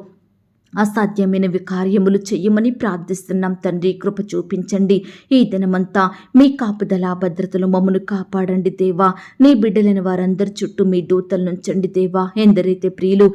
అసాధ్యమైనవి కార్యములు చెయ్యమని ప్రార్థిస్తున్నాం తండ్రి. కృప చూపించండి. ఈ దినమంతా మీ కాపుదల భద్రతలు మమ్మను కాపాడండి దేవా. నీ బిడ్డలైన వారందరి చుట్టూ మీ దూతలు నుంచండి దేవా. ఎందరైతే ప్రియులు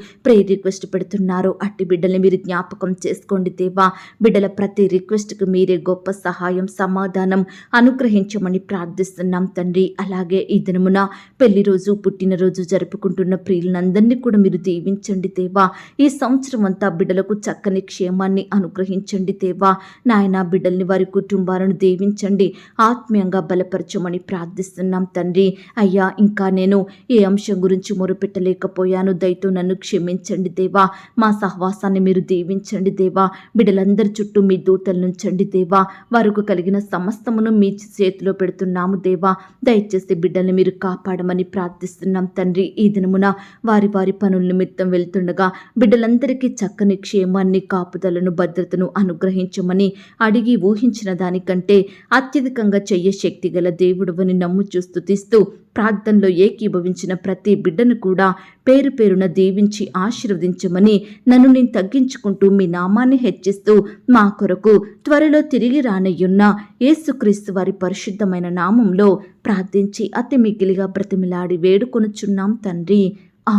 రిక్వెస్ట్ పెడుతున్నారో అట్టి బిడ్డల్ని మీరు జ్ఞాపకం చేసుకోండి దేవా. బిడ్డల ప్రతి రిక్వెస్ట్కు మీరే గొప్ప సహాయం, సమాధానం అనుగ్రహించమని ప్రార్థిస్తున్నాం తండ్రి. అలాగే ఈ దినమున పెళ్లి రోజు, పుట్టినరోజు జరుపుకుంటున్న ప్రియులందరినీ కూడా మీరు దీవించండి దేవా. ఈ సంవత్సరం అంతా బిడ్డలకు చక్కని క్షేమాన్ని అనుగ్రహించండి దేవా. నాయన, బిడ్డల్ని, వారి కుటుంబాలను దీవించండి, ఆత్మీయంగా బలపరచమని ప్రార్థిస్తున్నాం తండ్రి. అయ్యా, ఇంకా నేను ఏ అంశం గురించి మొరుపెట్టలేకపోయాను, దయతో నన్ను క్షమించండి దేవా. మా సహవాసాన్ని మీరు దీవించండి దేవా. బిడ్డలందరి చుట్టూ మీ దూతలు నుంచండి దేవా. వారికి కలిగిన సమస్తమును మీ చేతిలో పెడుతున్నాము దేవా. దయచేసి బిడ్డల్ని మీరు కాపాడమని ప్రార్థిస్తున్నాం తండ్రి. ఈ దినమున వారి వారి పనుల నిమిత్తం వెళ్తుండగా బిడ్డలందరికీ చక్కని క్షేమాన్ని, కాపుదలను, భద్రతను అనుగ్రహించమని అడిగి ఊహించిన దానికంటే అత్యధికంగా చెయ్య శక్తి గల దేవుడువని నమ్ముచూ స్తుతిస్తూ ప్రార్థనలో ఏకీభవించిన ప్రతి బిడ్డను కూడా పేరు పేరున దీవించి ఆశీర్వదించమని, నన్ను నేను తగ్గించుకుంటూ మీ నామాన్ని హెచ్చిస్తూ మా కొరకు త్వరలో తిరిగి రానయ్యున్న యేసుక్రీస్తు వారి పరిశుద్ధమైన నామంలో ప్రార్థించి అతి మిగిలిగా బ్రతిమిలాడి వేడుకొనుచున్నాం తండ్రి.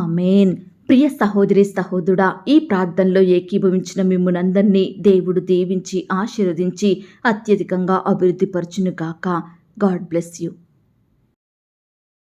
ఆమేన్. ప్రియ సహోదరి, సహోదరుడా, ఈ ప్రార్థనలో ఏకీభవించిన మిమ్మునందరినీ దేవుడు దీవించి ఆశీర్వదించి అత్యధికంగా అభివృద్ధి పరచునుగాక. God bless you.